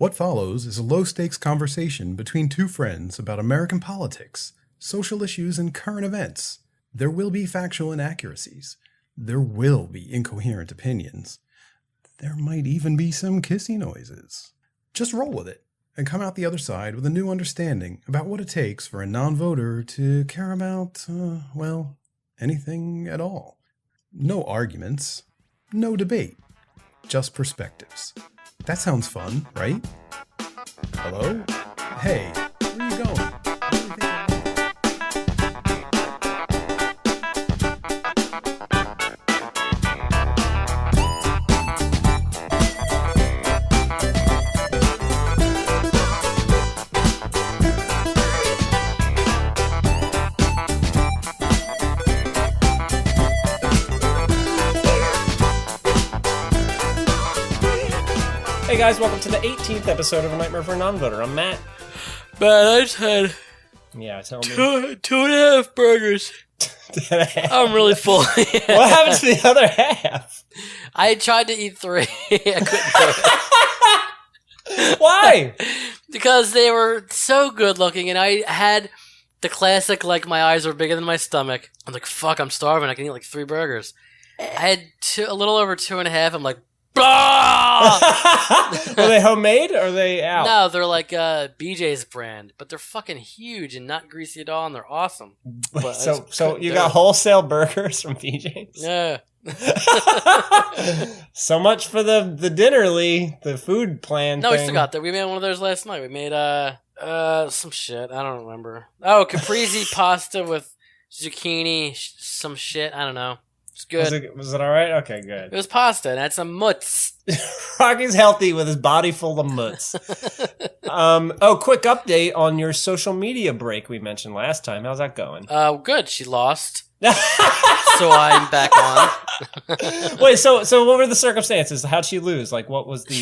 What follows is a low-stakes conversation between two friends about American politics, social issues, and current events. There will be factual inaccuracies. There will be incoherent opinions. There might even be some kissy noises. Just roll with it and come out the other side with a new understanding about what it takes for a non-voter to care about, anything at all. No arguments, no debate, just perspectives. That sounds fun, right? Hello? Hey, where are you going? Hey guys, welcome to the 18th episode of A Nightmare for a Nonvoter. I'm Matt. Man, I just had Tell me. two and a half burgers. I'm really full. What happened to the other half? I tried to eat 3. I couldn't do it. Why? Because they were so good looking, and I had the classic, like, my eyes were bigger than my stomach. I'm like, fuck, I'm starving. I can eat like 3 burgers. I had a little over 2.5. I'm like, blah! Are they homemade or are they out? No, they're like BJ's brand, but they're fucking huge and not greasy at all, and they're awesome. But so you got wholesale burgers from BJ's? Yeah. So much for the dinner, Lee. The food plan No, thing. we still got that. We made one of those last night. We made some shit. I don't remember. Oh, caprese pasta with zucchini, some shit. I don't know. It's good. Was it all right? Okay, good. It was pasta and had some mutts. Rocky's healthy with his body full of mutts. Quick update on your social media break we mentioned last time. How's that going? Good. She lost. So I'm back on. Wait, so what were the circumstances? How'd she lose? Like, what was the...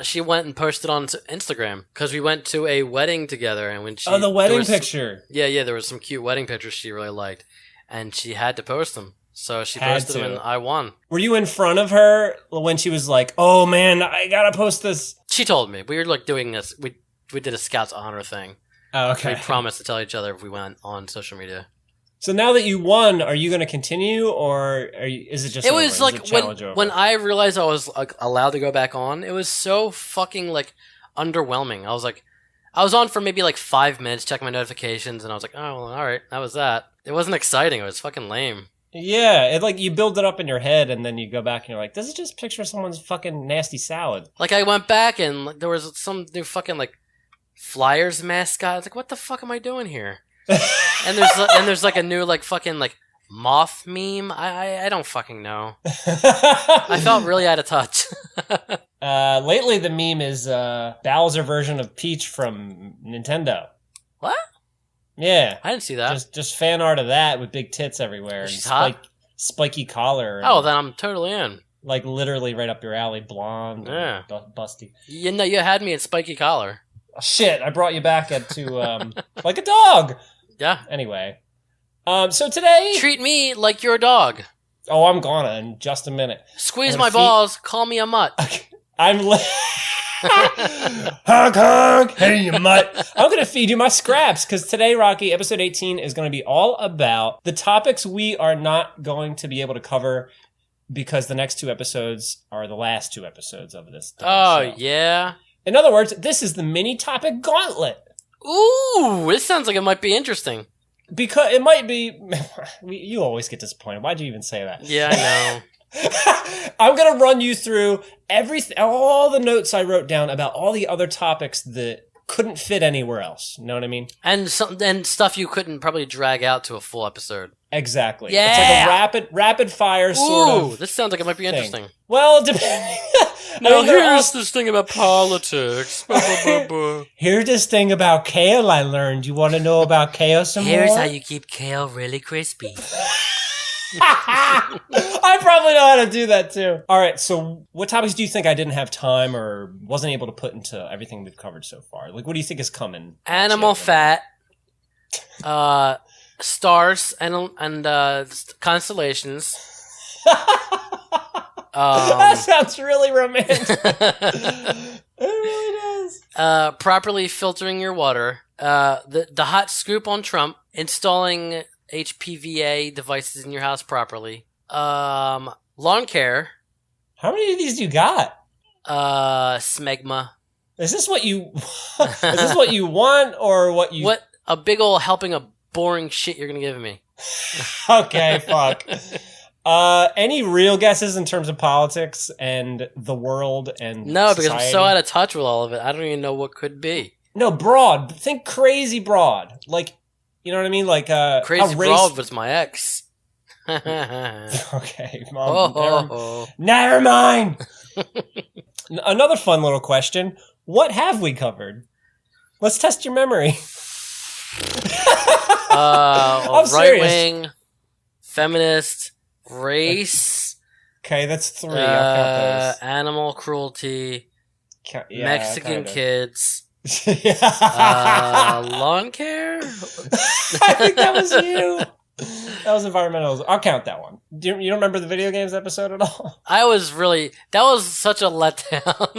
She went and posted on Instagram because we went to a wedding together, and when she... Oh, the wedding picture. Yeah, there was some cute wedding pictures she really liked, and she had to post them. So she posted them, and I won. Were you in front of her when she was like, "Oh man, I gotta post this"? She told me. We were like doing this. We did a Scouts Honor thing. Oh, okay. We promised to tell each other if we went on social media. So now that you won, are you going to continue, or is it just? It was like when I realized I was like allowed to go back on. It was so fucking like underwhelming. I was on for maybe like 5 minutes, check my notifications, and I was like, oh, well, all right, that was that. It wasn't exciting. It was fucking lame. Yeah, it like you build it up in your head, and then you go back and you're like, "This is just picture of someone's fucking nasty salad." Like I went back and like, there was some new fucking like Flyers mascot. I was like, "What the fuck am I doing here?" and there's like a new like fucking like moth meme. I don't fucking know. I felt really out of touch. Lately, the meme is Bowser version of Peach from Nintendo. What? Yeah, I didn't see that. Just fan art of that with big tits everywhere. She's and hot. Spiky collar. Oh, then I'm totally in. Like literally right up your alley, blonde, yeah, busty. You know, you had me at spiky collar. Oh, shit, I brought you back to like a dog. Yeah. Anyway, so today treat me like you're a dog. Oh, I'm gonna in just a minute. Squeeze my balls. Call me a mutt. Okay. Honk, honk. Hey, you mutt. I'm going to feed you my scraps because today, Rocky, episode 18 is going to be all about the topics we are not going to be able to cover because the next 2 episodes are the last 2 episodes of this. Oh, yeah? In other words, this is the mini topic Gauntlet. Ooh, this sounds like it might be interesting. Because it might be... You always get disappointed. Why'd you even say that? Yeah, I know. I'm going to run you through all the notes I wrote down about all the other topics that couldn't fit anywhere else. You know what I mean? And stuff you couldn't probably drag out to a full episode. Exactly. Yeah! It's like a rapid fire sort of. Ooh, this sounds like it might be interesting. Well, depending. Now, here's this thing about politics. Here's this thing about kale I learned. You want to know about kale some more? Here's how you keep kale really crispy. I probably know how to do that too. All right, so what topics do you think I didn't have time or wasn't able to put into everything we've covered so far? Like, what do you think is coming? Animal fat, stars, and constellations. That sounds really romantic. It really does. Properly filtering your water. The hot scoop on Trump. Installing HPVA devices in your house properly. Lawn care. How many of these do you got? Smegma. Is this what you want or what you... What a big ol' helping of boring shit you're gonna give me. Okay, fuck. Any real guesses in terms of politics and the world and No, society? because I'm so out of touch with all of it. I don't even know what could be. No, broad. Think crazy broad. Like, you know what I mean? Like, Crazy a race... broad was my ex. Okay, Mom. Oh. Never mind. Another fun little question. What have we covered? Let's test your memory. I'm serious. Right-wing, feminist, race. Okay, that's 3. I'll count those. Animal cruelty, Mexican kinda. kids, Yeah. lawn care. I think that was you. That was environmental. I'll count that one. You don't remember the video games episode at all? That was such a letdown.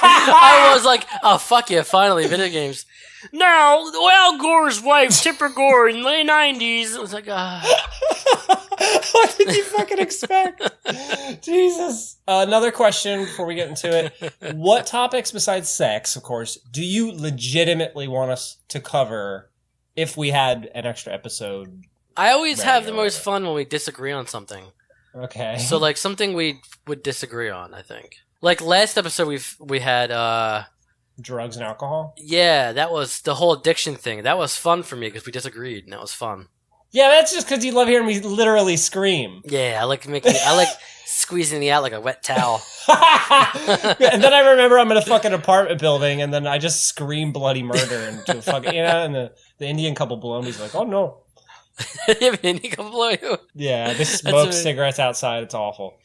I was like, oh, fuck yeah, finally, video games. No, Al Gore's wife, Tipper Gore, in the late 90s. I was like, What did you fucking expect? Jesus. Another question before we get into it. What topics besides sex, of course, do you legitimately want us to cover if we had an extra episode? I always Right, have the right, most right. fun when we disagree on something. Okay. So, like, something we would disagree on, I think. Like, last episode we had, drugs and alcohol? yeah, that was the whole addiction thing. That was fun for me because we disagreed, and that was fun. Yeah, that's just because you love hearing me literally scream. Yeah, I like squeezing the out like a wet towel. And then I remember I'm in a fucking apartment building, and then I just scream bloody murder into a fucking, and the Indian couple below me is like, oh no. You have an Indian couple below you? Yeah, they smoke amazing. cigarettes outside. It's awful.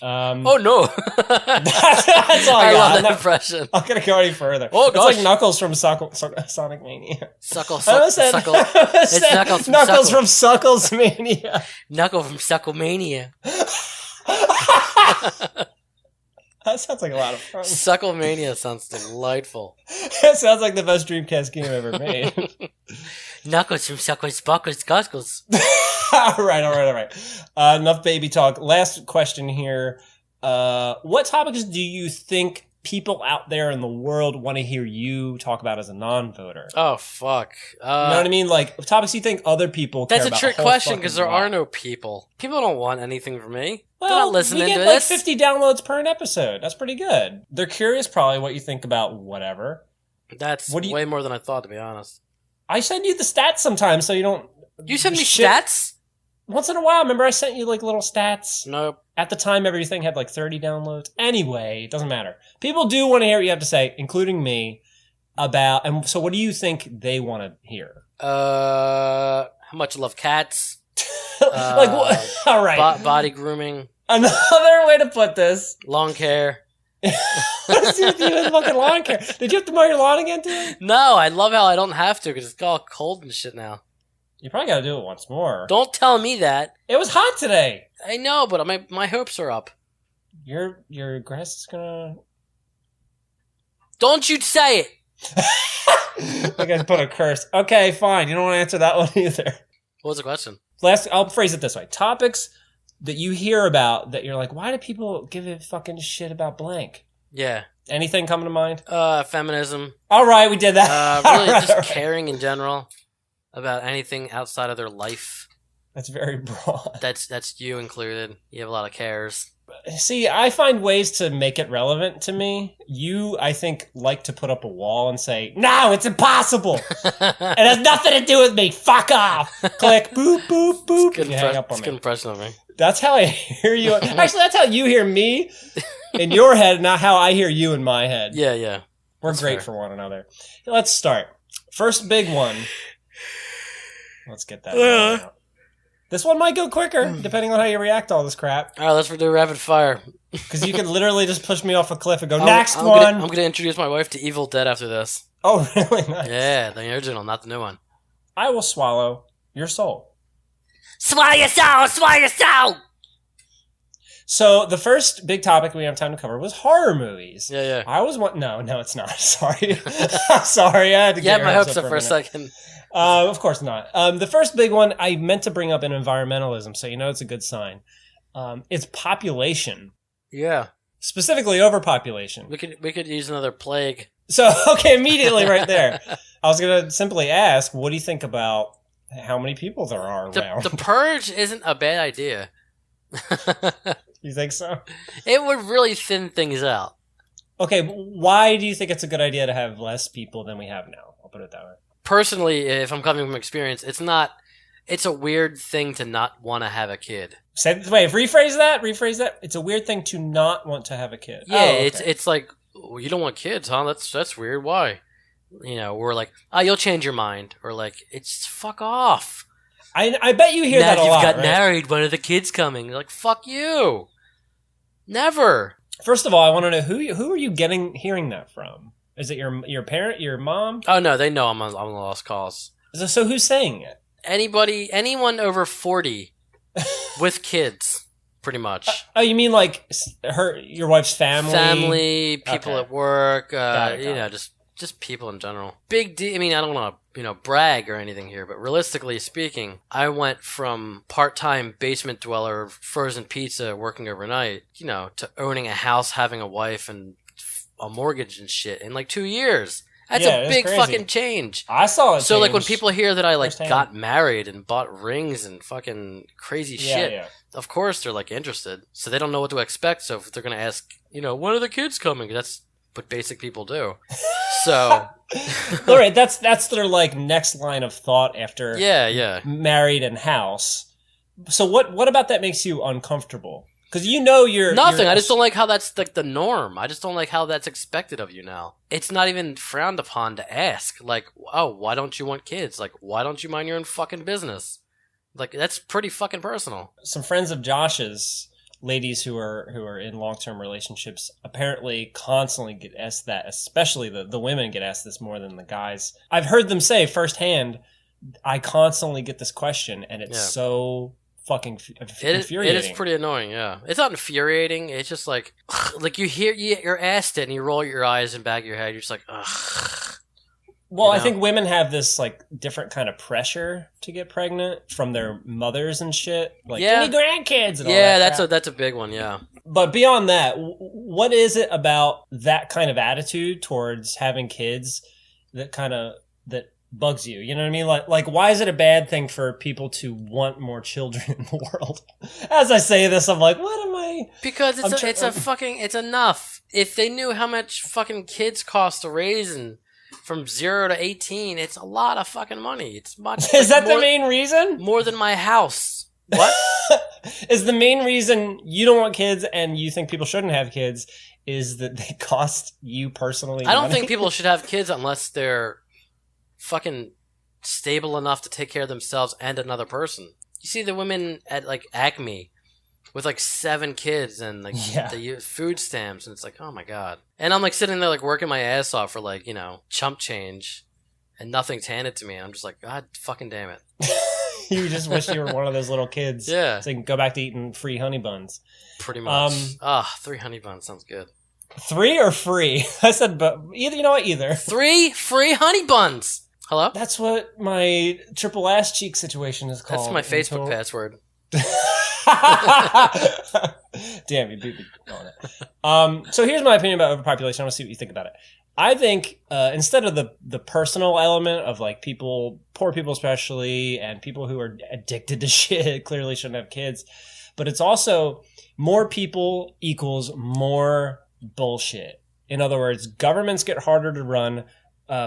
Oh no! That's all I got. love I'm that not impression. gonna go any further. Oh, it's gosh. like Knuckles from Sonic Mania. Suckle, I almost said- suckle. I almost It's said Knuckles from Knuckles Suckle. from Suckles Mania. Knuckle from Sucklemania. That sounds like a lot of fun. Sucklemania sounds delightful. That sounds like the best Dreamcast game ever made. Knuckles from Suckles, Buckles, Guskles. All right. Enough baby talk. Last question here. What topics do you think people out there in the world want to hear you talk about as a non-voter? Oh, fuck. You know what I mean? Like, topics you think other people care That's a about trick whole question because there fucking lot. are no people. People don't want anything from me. Well, They're not listening we get to like this. 50 downloads per an episode. That's pretty good. They're curious probably what you think about whatever. That's What do you- way more than I thought, to be honest. I send you the stats sometimes so you don't... You send me shit. stats? Once in a while. Remember I sent you like little stats? Nope. At the time, everything had like 30 downloads. Anyway, it doesn't matter. People do want to hear what you have to say, including me, about... And so what do you think they want to hear? How much I love cats. Like, what? All right. Body grooming. Another way to put this. Lawn care. What's with you and fucking lawn care? Did you have to mow your lawn again today? No, I love how I don't have to because it's all cold and shit now. You probably got to do it once more. Don't tell me that. It was hot today. I know, but my hopes are up. Your grass is gonna... Don't you say it. I guys put a curse. Okay, fine. You don't want to answer that one either. What was the question? I'll phrase it this way. Topics that you hear about that you're like, why do people give a fucking shit about blank? Yeah. Anything coming to mind? Feminism. All right, we did that. Really All right, just all right. caring in general about anything outside of their life. That's very broad. That's you included. You have a lot of cares. See, I find ways to make it relevant to me. You, I think, like to put up a wall and say, no, it's impossible. It has nothing to do with me. Fuck off. Click, boop, boop, boop. Good You hang up on good me. impression of me. That's how I hear you. Actually, that's how you hear me in your head, not how I hear you in my head. Yeah. We're That's great fair. for one another. Let's start. First big one. Let's get that one out. This one might go quicker, depending on how you react to all this crap. All right, let's do rapid fire. Because you could literally just push me off a cliff and go, I'm next I'm one. Gonna, I'm going to introduce my wife to Evil Dead after this. Oh, really? Nice. Yeah, the original, not the new one. I will swallow your soul. Swallow your soul! Swallow your soul! So the first big topic we have time to cover was horror movies. Yeah. I was one. No, it's not. Sorry. Sorry. I had to get My hopes up up for a second. Of course not. The first big one I meant to bring up in environmentalism, so it's a good sign. It's population. Yeah. Specifically overpopulation. We could use another plague. So, okay, immediately right there. I was going to simply ask, what do you think about how many people there are around? The purge isn't a bad idea. You think so? It would really thin things out. Okay, but why do you think it's a good idea to have less people than we have now? I'll put it that way. Personally, if I'm coming from experience, it's a weird thing to not want to have a kid. Rephrase that. It's a weird thing to not want to have a kid. Yeah, okay. It's like, well, you don't want kids, huh? That's weird. Why? We're like, you'll change your mind. Or like, it's fuck off. I bet you hear that a lot. Now you've got right? married, when are the kids coming? You're like, fuck you. Never. First of all, I want to know who are you hearing that from? Is it your parent, your mom? Oh no, they know I'm on lost cause. So who's saying it? Anyone over 40 with kids, pretty much. Oh, you mean like your wife's family? Family, people at work, Got it. just people in general. Big deal. I mean, I don't want to, brag or anything here, but realistically speaking, I went from part-time basement dweller, frozen pizza, working overnight, to owning a house, having a wife, and a mortgage and shit in like 2 years. That's a big fucking change. I saw it. So like when people hear that I firsthand. got married and bought rings and fucking crazy shit, of course they're like interested. So they don't know what to expect. So if they're gonna ask, when are the kids coming? That's what basic people do. So, all right, that's their like next line of thought after married and house. So what about that makes you uncomfortable? Because you're nothing. I just don't like how that's like the norm. I just don't like how that's expected of you now. It's not even frowned upon to ask. Like, oh, why don't you want kids? Like, why don't you mind your own fucking business? Like, that's pretty fucking personal. Some friends of Josh's, ladies who are in long-term relationships, apparently constantly get asked that. Especially the women get asked this more than the guys. I've heard them say firsthand, I constantly get this question, and it's so fucking infuriating. It is pretty annoying, yeah. It's not infuriating. It's just like you're asked it and you roll your eyes and back of your head. You're just like, ugh. Well, I think women have this like different kind of pressure to get pregnant from their mothers and shit. Like, give me grandkids and all that. That's a big one, yeah. But beyond that, what is it about that kind of attitude towards having kids that bugs you? You know what I mean? Like why is it a bad thing for people to want more children in the world? As I say this, I'm like, what am I? Because it's enough. If they knew how much fucking kids cost to raise and from 0 to 18, it's a lot of fucking money. It's much. Is that the main reason? More than my house. What? Is the main reason you don't want kids and you think people shouldn't have kids is that they cost you personally I don't money? think people should have kids unless they're fucking stable enough to take care of themselves and another person. You see the women at like Acme with like 7 kids and like they use food stamps, and it's like, oh my god. And I'm like sitting there like working my ass off for like, chump change and nothing's handed to me. And I'm just like, god fucking damn it. You just wish you were one of those little kids. Yeah. So you can go back to eating free honey buns. Pretty much. 3 honey buns sounds good. 3 or free? I said, but either. You know what? Either 3 free honey buns. Hello? That's what my triple ass cheek situation is called. That's my Facebook password. Damn, you beat me on it. So here's my opinion about overpopulation. I want to see what you think about it. I think instead of the personal element of like poor people especially, and people who are addicted to shit clearly shouldn't have kids, but it's also more people equals more bullshit. In other words, governments get harder to run.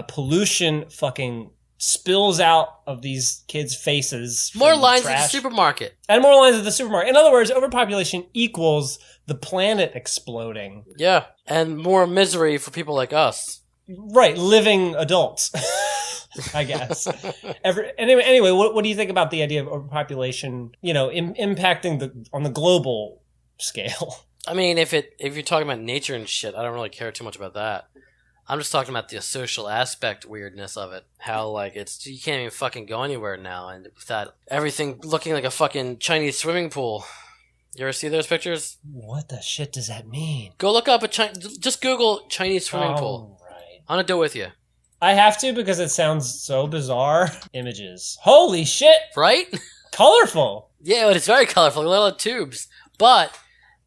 Pollution fucking spills out of these kids' faces. More lines at the supermarket. And more lines at the supermarket. In other words, overpopulation equals the planet exploding. Yeah, and more misery for people like us. Right, living adults, I guess. Anyway, what do you think about the idea of overpopulation, impacting on the global scale? I mean, if you're talking about nature and shit, I don't really care too much about that. I'm just talking about the social aspect weirdness of it. How, like, you can't even fucking go anywhere now, and without everything looking like a fucking Chinese swimming pool. You ever see those pictures? What the shit does that mean? Go look up just Google Chinese swimming pool. Right. I'm gonna do it with you. I have to because it sounds so bizarre. Images. Holy shit! Right? Colorful. Yeah, but it's very colorful. Little tubes. But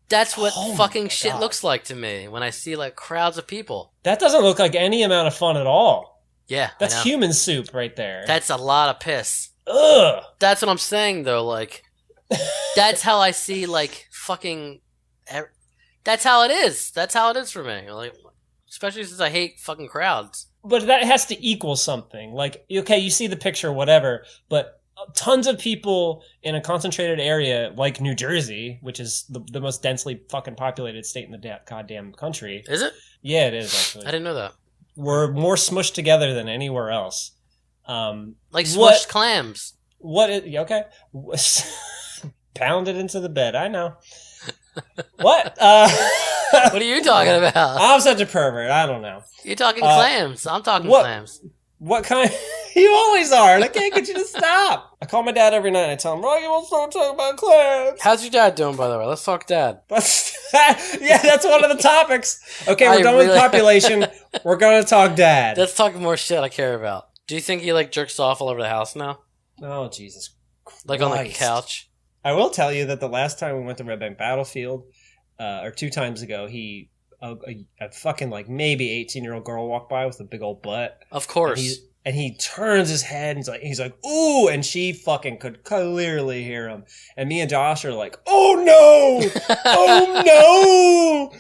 that's what Oh fucking my shit God. looks like to me when I see like crowds of people. That doesn't look like any amount of fun at all. Yeah, That's I know. human soup right there. That's a lot of piss. Ugh. That's what I'm saying though. Like, that's how I see like fucking. That's how it is. That's how it is for me. Like, especially since I hate fucking crowds. But that has to equal something. Like, okay, you see the picture, whatever, but tons of people in a concentrated area like New Jersey, which is the most densely fucking populated state in the goddamn country. Is it? Yeah, it is, actually. I didn't know that. We're more smushed together than anywhere else. Like smushed what- clams. What is... Okay. Pounded into the bed, I know. What? What are you talking about? I'm such a pervert, I don't know. You're talking clams. I'm talking what- clams. What kind? You always are, and I can't get you to stop. I call my dad every night and I tell him, Rocky, won't stop talking about clams. How's your dad doing, by the way? Let's talk dad. Yeah, that's one of the topics. Okay, we're I done with really- population. We're going to talk dad. Let's talk more shit I care about. Do you think he like jerks off all over the house now? Oh, Jesus Like on the Christ. couch? I will tell you that the last time we went to Red Bank Battlefield, or 2 times ago, a fucking like maybe 18-year-old girl walked by with a big old butt. Of course. And he turns his head and he's like, ooh, and she fucking could clearly hear him. And me and Josh are like, oh no! Oh no!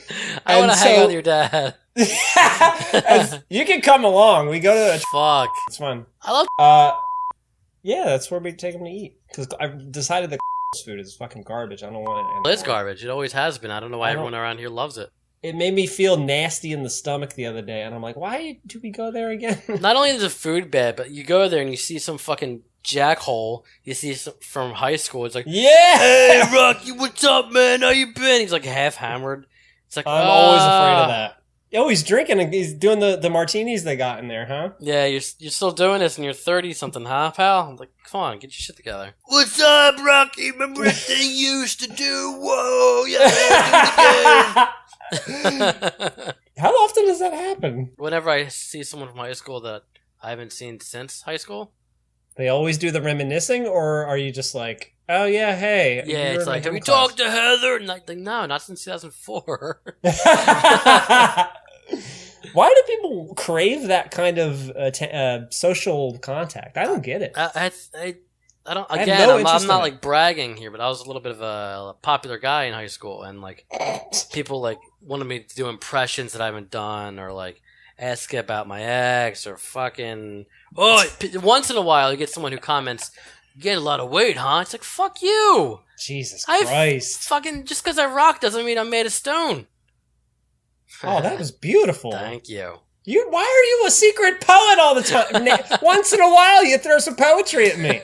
I want to And hang so- out with your dad. And you can come along. We go to Fuck. it's fun. I love. Yeah, that's where we take him to eat. Because I've decided that food is fucking garbage. I don't want it anymore. It's garbage. It always has been. I don't know why I don't- everyone around here loves it. It made me feel nasty in the stomach the other day, and I'm like, why do we go there again? Not only is the food bad, but you go there and you see some fucking jackhole you see some, from high school. It's like, Yeah! hey, Rocky, what's up, man? How you been? He's like half hammered. It's like, I'm always afraid of that. Oh, he's drinking and he's doing the martinis they got in there, huh? Yeah, you're still doing this and you're 30-something, huh, pal? I'm like, come on, get your shit together. What's up, Rocky? Remember that thing you used to do? Whoa, yeah, How often does that happen? Whenever I see someone from high school that I haven't seen since high school, They always do the reminiscing, or are you just like, oh yeah, hey. yeah, you're it's in my like, have gym you class." talked to Heather? And like, no, not since 2004. Why do people crave that kind of social contact? I don't get it. I don't. I have Again, no I'm interest not in it. like bragging here, but I was a little bit of a popular guy in high school, and like people like wanted me to do impressions that I haven't done, or like ask about my ex, or fucking. Once in a while, you get someone who comments, "You get a lot of weight, huh?" It's like, fuck you. Jesus I've Christ. fucking just because I rock doesn't mean I'm made of stone. Oh, that was beautiful. Thank you. Why are you a secret poet all the time? Once in a while, you throw some poetry at me.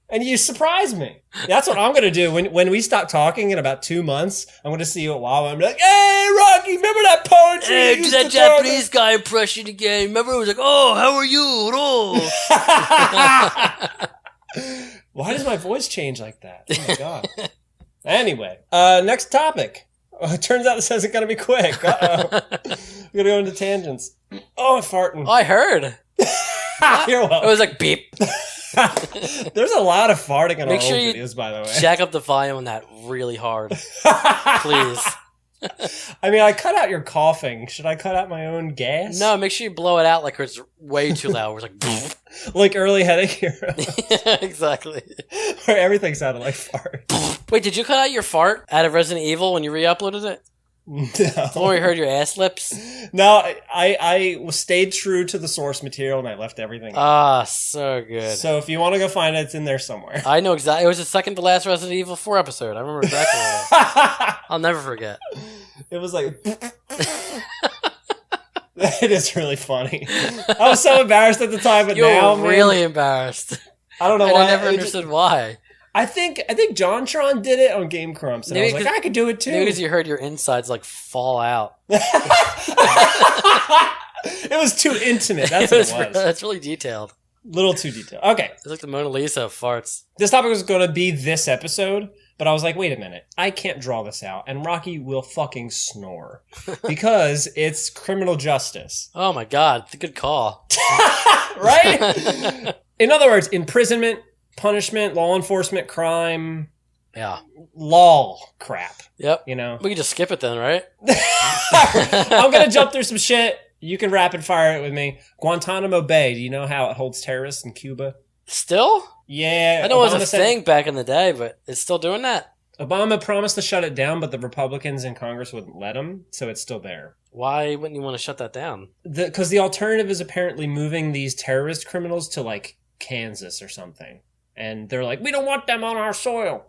And you surprise me. That's what I'm going to do. When we stop talking in about 2 months, I'm going to see you at Wawa and be like, hey, Rocky, remember that poetry? Hey, you do used that to throw Japanese guy impression again. Remember, it was like, oh, how are you? Oh. Why does my voice change like that? Oh, my God. Anyway, next topic. It turns out this isn't going to be quick. Uh-oh. We're going to go into tangents. Oh, I'm farting. Oh, I heard. You're welcome. It was like beep. There's a lot of farting in Make our sure old you videos, by the way. Jack up the volume on that really hard, please. I mean, I cut out your coughing. Should I cut out my own gas? No, make sure you blow it out like it's way too loud. It's like, Like early headache hero, yeah, exactly. where everything sounded like fart. Wait, did you cut out your fart out of Resident Evil when you re-uploaded it? The one where you heard your ass lips? No, I stayed true to the source material and I left everything out. Ah, so good. So if you want to go find it, it's in there somewhere. I know exactly. It was the second to last Resident Evil 4 episode. I remember exactly what it is. I'll never forget. It was like... It is really funny. I was so embarrassed at the time, but You now, were man, really embarrassed. I don't know And why. I never it just- understood why. I think JonTron did it on Game Crumps, and I was Maybe like, I could do it too. Maybe because you heard your insides like fall out. It was too intimate. That's what it was. That's really detailed. Little too detailed. Okay. It's like the Mona Lisa of farts. This topic is going to be this episode, But I was like, wait a minute. I can't draw this out. And Rocky will fucking snore. Because it's criminal justice. Oh my god, good call. Right? In other words, imprisonment, punishment, law enforcement, crime, Yeah. law crap. Yep. You know? We can just skip it then, right? I'm going to jump through some shit. You can rapid fire it with me. Guantanamo Bay. Do you know how it holds terrorists in Cuba? Still? Yeah. I know it was a said- thing back in the day, but it's still doing that. Obama promised to shut it down, but the Republicans in Congress wouldn't let him, so it's still there. Why wouldn't you want to shut that down? Because the alternative is apparently moving these terrorist criminals to, like, Kansas or something. And they're like, we don't want them on our soil.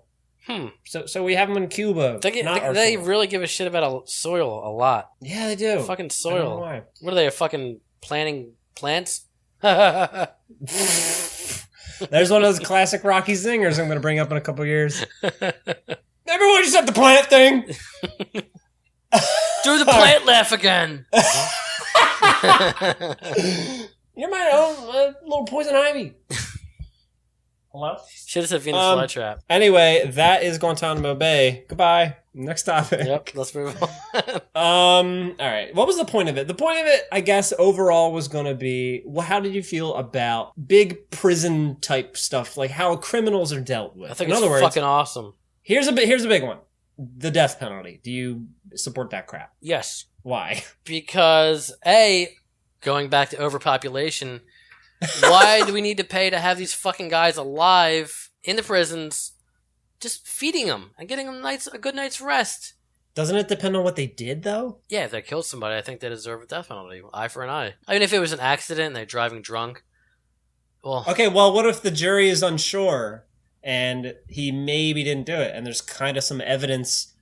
So we have them in Cuba. They really give a shit about soil a lot. Yeah, they do. Fucking I don't know soil. why. What are they, fucking planting plants? Remember There's one of those classic Rocky singers I'm going to bring up in a couple years. Everyone just said the plant thing. Do the plant laugh again. You're my own little poison ivy. Hello? Should have said Venus flytrap. Anyway, that is Guantanamo Bay. Goodbye. Next topic. Yep, let's move on. All right. What was the point of it? The point of it, I guess, overall was going to be, well, how did you feel about big prison type stuff, like how criminals are dealt with? I think In it's other words, fucking awesome. here's a big one: the death penalty. Do you support that crap? Yes. Why? Because, going back to overpopulation, why do we need to pay to have these fucking guys alive in the prisons, just feeding them and getting them a good night's rest? Doesn't it depend on what they did, though? Yeah, if they killed somebody, I think they deserve a death penalty. Eye for an eye. I mean, if it was an accident and they're driving drunk, well... Okay, well, what if the jury is unsure and he maybe didn't do it, and there's kind of some evidence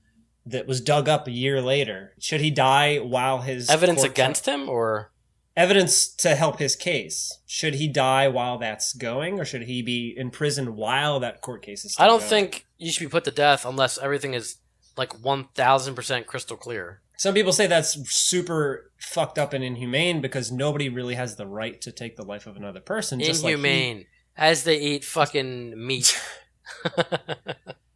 that was dug up a year later? Should he die while his... Evidence against him, or... Evidence to help his case. Should he die while that's going, or should he be in prison while that court case is still I don't going? think you should be put to death unless everything is, like, 1,000% crystal clear. Some people say that's super fucked up and inhumane because nobody really has the right to take the life of another person. Inhumane. As they eat fucking meat.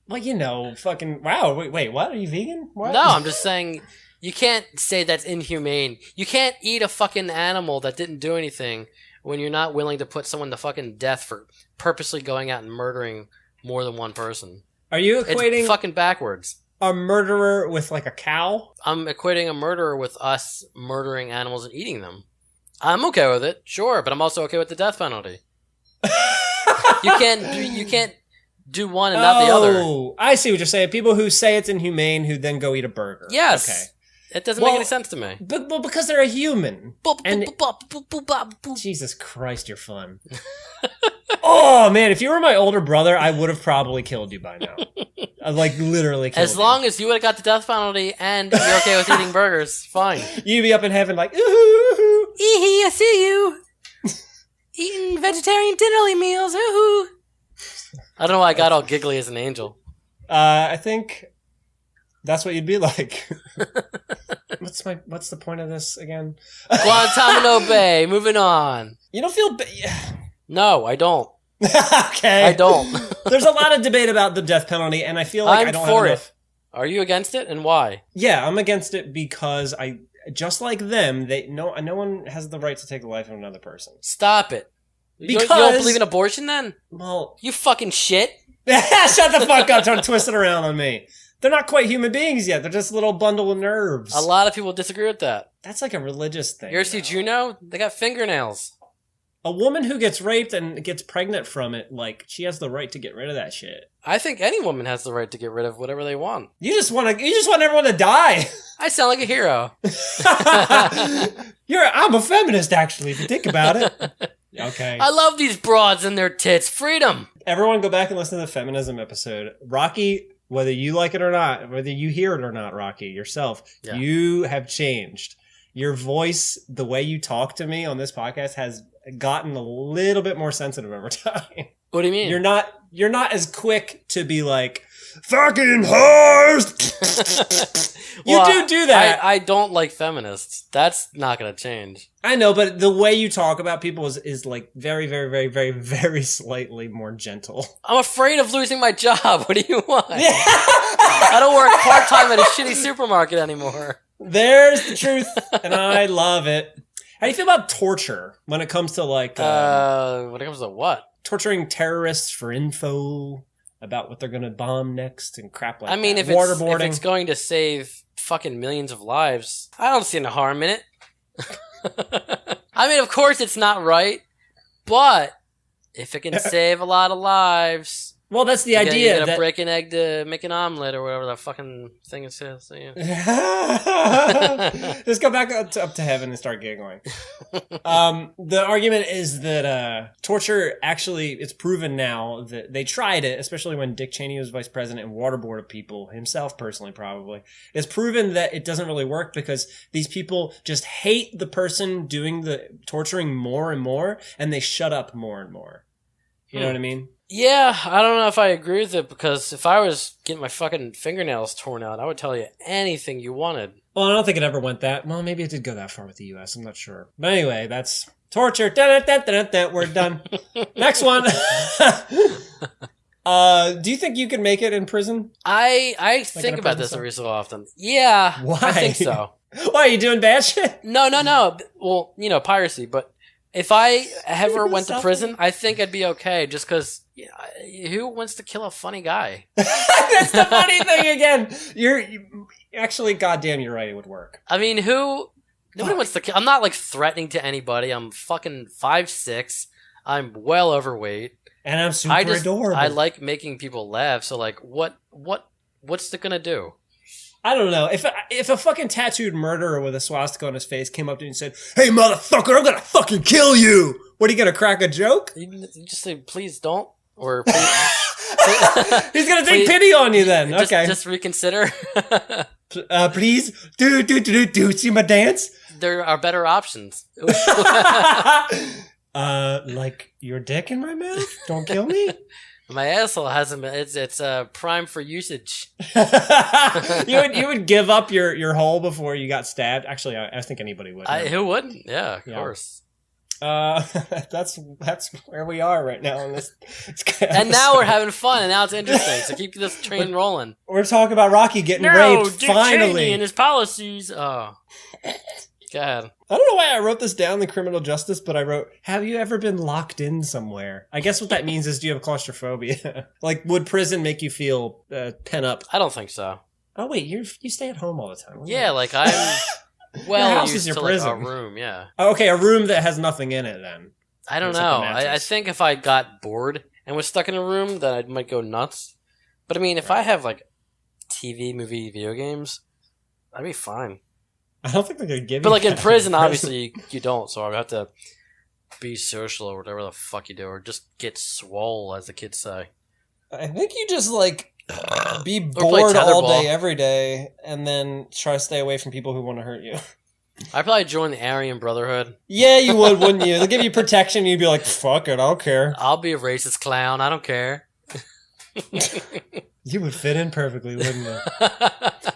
Well, you know, fucking... Wow, wait, what? Are you vegan? What? No, I'm just saying... You can't say that's inhumane. You can't eat a fucking animal that didn't do anything when you're not willing to put someone to fucking death for purposely going out and murdering more than one person. Are you equating It's fucking backwards. a murderer with, like, a cow? I'm equating a murderer with us murdering animals and eating them. I'm okay with it, sure, but I'm also okay with the death penalty. You can't do one and not the other. Oh, I see what you're saying. People who say it's inhumane who then go eat a burger. Yes. Okay. It doesn't make any sense to me. But because they're a human. And Boop. Jesus Christ, you're fun. Oh, man, if you were my older brother, I would have probably killed you by now. I'd, like, literally killed you. As long as you would have got the death penalty and you're okay with eating burgers, fine. You'd be up in heaven like, ooh. Eehee, I see you. Eating vegetarian dinnerly meals, ooh. I don't know why I got all giggly as an angel. I think that's what you'd be like. What's the point of this again? Guantanamo Bay, moving on. You don't feel... No, I don't. Okay. I don't. There's a lot of debate about the death penalty, and I feel like I don't have enough... Are you against it, and why? Yeah, I'm against it because just like them, no one has the right to take the life of another person. Stop it. Because... You don't believe in abortion, then? Well... You fucking shit. Shut the fuck up, don't twist it around on me. They're not quite human beings yet. They're just a little bundle of nerves. A lot of people disagree with that. That's like a religious thing. You ever see Juno? They got fingernails. A woman who gets raped and gets pregnant from it, like, she has the right to get rid of that shit. I think any woman has the right to get rid of whatever they want. You just want everyone to die. I sound like a hero. I'm a feminist, actually, if you think about it. Okay. I love these broads and their tits. Freedom. Everyone go back and listen to the feminism episode. Rocky, whether you like it or not, whether you hear it or not, Rocky, yourself, You have changed. Your voice, the way you talk to me on this podcast has gotten a little bit more sensitive over time. What do you mean? You're not as quick to be like, fucking whores. You do that. I don't like feminists. That's not going to change. I know, but the way you talk about people is like very, very, very, very, very slightly more gentle. I'm afraid of losing my job. What do you want? I don't work part-time at a shitty supermarket anymore. There's the truth, and I love it. How do you feel about torture when it comes to like... when it comes to what? Torturing terrorists for info about what they're going to bomb next and crap like that. I mean, if it's going to save fucking millions of lives, I don't see any harm in it. I mean, of course it's not right, but if it can save a lot of lives... Well, that's the idea. You gotta break an egg to make an omelet or whatever that fucking thing it says. So, yeah. Just go back up to heaven and start giggling. The argument is that torture actually, it's proven now that they tried it, especially when Dick Cheney was vice president and waterboarded people, himself personally probably. It's proven that it doesn't really work because these people just hate the person doing the torturing more and more, and they shut up more and more. You know what I mean? Yeah, I don't know if I agree with it, because if I was getting my fucking fingernails torn out, I would tell you anything you wanted. Well, I don't think it ever went that... Well, maybe it did go that far with the U.S. I'm not sure. But anyway, that's torture. We're done. Next one. Do you think you could make it in prison? I think about this every so often. Yeah, why? I think so. Why, are you doing bad shit? No. Well, piracy, but... If I ever went to prison, I think I'd be okay, just because who wants to kill a funny guy? That's the funny thing again. Actually, goddamn, you're right, it would work. I mean, nobody wants to kill. I'm not, like, threatening to anybody. I'm fucking 5'6". I'm well overweight. And I'm super adorable. I like making people laugh, so, like, what's it gonna do? I don't know. If a fucking tattooed murderer with a swastika on his face came up to you and said, "Hey, motherfucker, I'm gonna fucking kill you," what, are you gonna crack a joke? You just say, "Please don't," or please, he's gonna take pity on you then. Okay, just reconsider. Please, do see my dance. There are better options. Like your dick in my mouth. Don't kill me. My asshole hasn't been. It's prime for usage. You would give up your hole before you got stabbed. Actually, I think anybody would. Who wouldn't? Yeah, of course. That's where we are right now in this. And now we're having fun, and now it's interesting. So keep this train rolling. We're talking about Rocky getting raped. Dick Finally, Cheney and his policies. Oh, God. I don't know why I wrote this down in criminal justice, but I wrote, "Have you ever been locked in somewhere?" I guess what that means is, do you have claustrophobia? Like, would prison make you feel pent up? I don't think so. Oh wait, you stay at home all the time. Yeah, like I'm well your house used is your to prison. like a room. Yeah. Oh, okay, a room that has nothing in it then. I don't know. I think if I got bored and was stuck in a room, then I might go nuts. But I mean, if I have like TV, movie, video games, I'd be fine. I don't think they're going to give you. But like in prison, obviously you don't, so I would have to be social or whatever the fuck you do, or just get swole, as the kids say. I think you just like be bored all day, every day, and then try to stay away from people who want to hurt you. I'd probably join the Aryan Brotherhood. Yeah, you would, wouldn't you? They'll give you protection, you'd be like, fuck it, I don't care. I'll be a racist clown, I don't care. You would fit in perfectly, wouldn't you?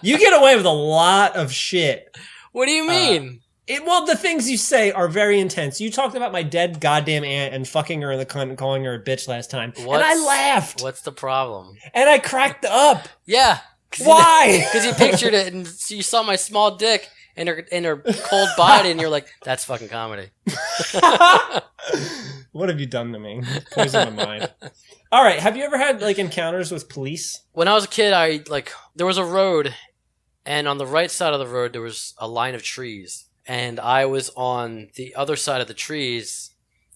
You get away with a lot of shit. What do you mean? Well, the things you say are very intense. You talked about my dead goddamn aunt and fucking her in the cunt and calling her a bitch last time. And I laughed. What's the problem? And I cracked up. Yeah. Why? Because you pictured it and you saw my small dick in her cold body and you're like, that's fucking comedy. What have you done to me? Poisoned my mind. All right. Have you ever had like encounters with police? When I was a kid, there was a road, and on the right side of the road there was a line of trees, and I was on the other side of the trees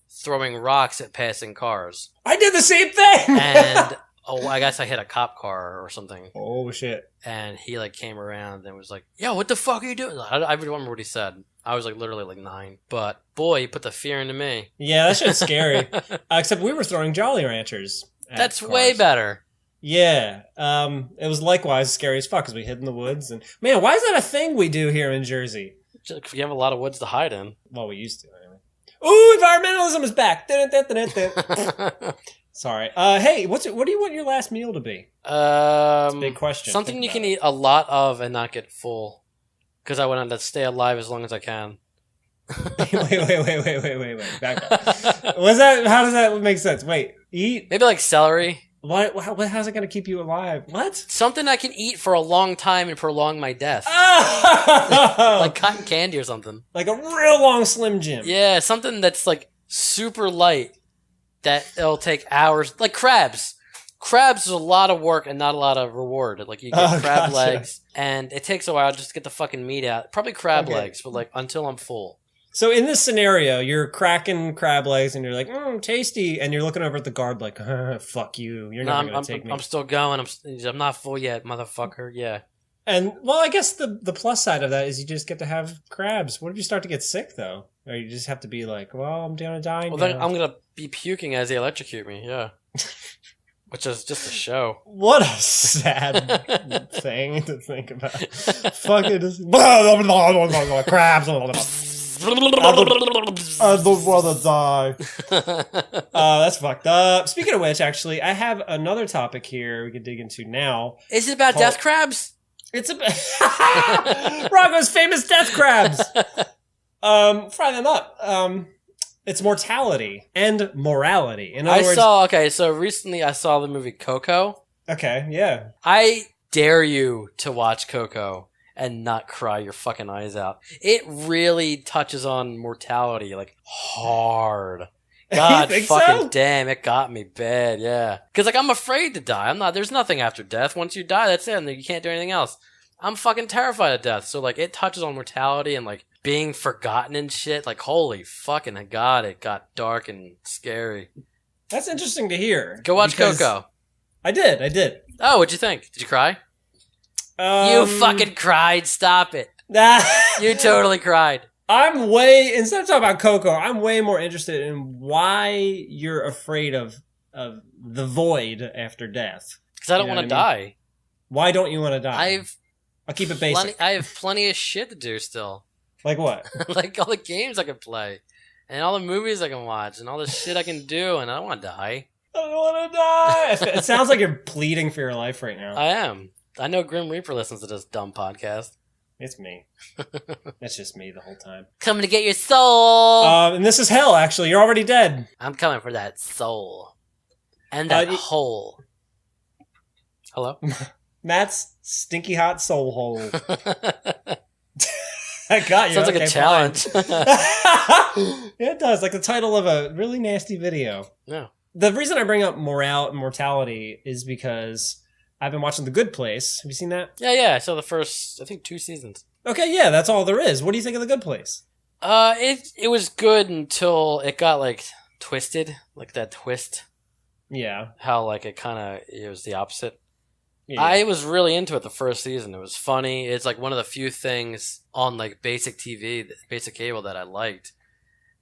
throwing rocks at passing cars. I did the same thing. And I guess I hit a cop car or something. Oh shit. And he like came around and was like, "Yo, what the fuck are you doing?" I remember what he said. I was like literally like 9. But boy, he put the fear into me. Yeah, that shit's scary. Except we were throwing Jolly Ranchers. That's way better. Yeah. It was likewise scary as fuck because we hid in the woods. And man, why is that a thing we do here in Jersey? Just, you have a lot of woods to hide in. Well, we used to anyway. Ooh, environmentalism is back. Sorry. Hey, what do you want your last meal to be? It's a big question. Something you can eat a lot of and not get full. Because I want to stay alive as long as I can. wait. Back up. What's that? How does that make sense? Wait, eat? Maybe like celery. What? How's it going to keep you alive? What? Something I can eat for a long time and prolong my death. Like cotton candy or something. Like a real long Slim Jim. Yeah, something that's like super light that it'll take hours. Like crabs. Crabs is a lot of work and not a lot of reward. Like you get crab legs and it takes a while just to get the fucking meat out. Probably crab legs, but like until I'm full. So in this scenario, you're cracking crab legs and you're like, tasty. And you're looking over at the guard like, fuck you. You're not going to take me. I'm still going. I'm not full yet, motherfucker. Yeah. And, well, I guess the plus side of that is you just get to have crabs. What if you start to get sick, though? Or you just have to be like, well, I'm going to die now. Well, then I'm going to be puking as they electrocute me, yeah. Which is just a show. What a sad thing to think about. Fucking crabs. I don't want to die. That's fucked up. Speaking of which, actually, I have another topic here we could dig into now. Is it about death crabs? It's about Rocco's famous death crabs. Fry them up. It's mortality and morality. In other words, so recently I saw the movie Coco. Okay, yeah. I dare you to watch Coco and not cry your fucking eyes out. It really touches on mortality, like, hard. God fucking damn, it got me bad, yeah. Because, like, I'm afraid to die. There's nothing after death. Once you die, that's it, and you can't do anything else. I'm fucking terrified of death. So, like, it touches on mortality and, like, being forgotten and shit. Like, holy fucking God, it got dark and scary. That's interesting to hear. Go watch Coco. I did. Oh, what'd you think? Did you cry? You fucking cried. Stop it. You totally cried. Instead of talking about Coco, I'm way more interested in why you're afraid of the void after death. Because I don't want to die. Why don't you want to die? I'll keep it basic. I have plenty of shit to do still. Like what? Like all the games I can play. And all the movies I can watch. And all the shit I can do. And I don't want to die. I don't want to die. It sounds like you're pleading for your life right now. I am. I know Grim Reaper listens to this dumb podcast. It's me. It's just me the whole time. Coming to get your soul. And this is hell, actually. You're already dead. I'm coming for that soul. And that hole. Hello? Matt's stinky hot soul hole. I got you. Sounds like a challenge. Yeah, it does. Like the title of a really nasty video. Yeah. The reason I bring up mortality is because I've been watching The Good Place. Have you seen that? Yeah. I saw the first, I think, 2 seasons. Okay, yeah, that's all there is. What do you think of The Good Place? It was good until it got, like, twisted. Like that twist. Yeah. How, like, it was the opposite. Yeah. I was really into it the first season. It was funny. It's, like, one of the few things on, like, basic TV, basic cable that I liked.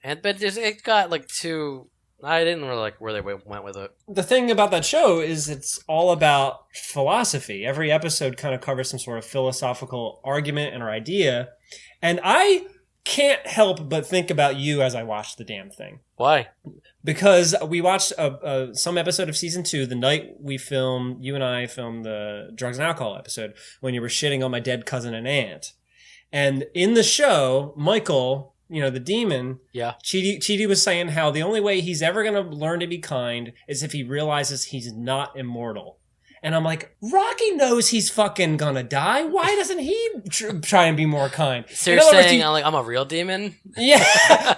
But it got, like, too... I didn't really like where they went with it. The thing about that show is it's all about philosophy. Every episode kind of covers some sort of philosophical argument and or idea. And I can't help but think about you as I watch the damn thing. Why? Because we watched some episode of season 2 the night you and I filmed the drugs and alcohol episode when you were shitting on my dead cousin and aunt. And in the show, Michael... the demon. Yeah. Chidi was saying how the only way he's ever going to learn to be kind is if he realizes he's not immortal. And I'm like, Rocky knows he's fucking gonna die. Why doesn't he try and be more kind? So you're saying I'm a real demon? Yeah.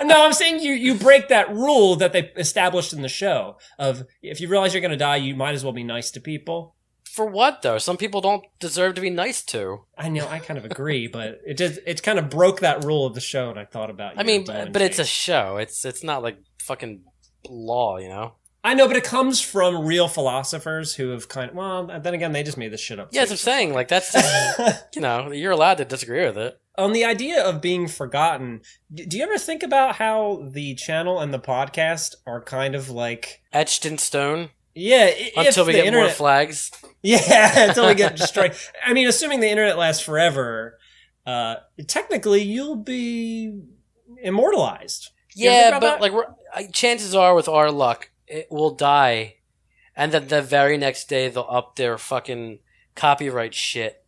No, I'm saying you break that rule that they established in the show of if you realize you're going to die, you might as well be nice to people. For what, though? Some people don't deserve to be nice to. I know, I kind of agree, but it kind of broke that rule of the show, and I thought about you. I mean, but it's a show. It's not like fucking law, you know? I know, but it comes from real philosophers who have then again, they just made this shit up. Yeah, that's what I'm saying. Like, that's just, you're allowed to disagree with it. On the idea of being forgotten, do you ever think about how the channel and the podcast are kind of like... etched in stone? Yeah, until we get more flags. Yeah, until we get destroyed. I mean, assuming the internet lasts forever, technically you'll be immortalized. Yeah, but like chances are, with our luck, it will die And then the very next day, they'll up their fucking copyright shit.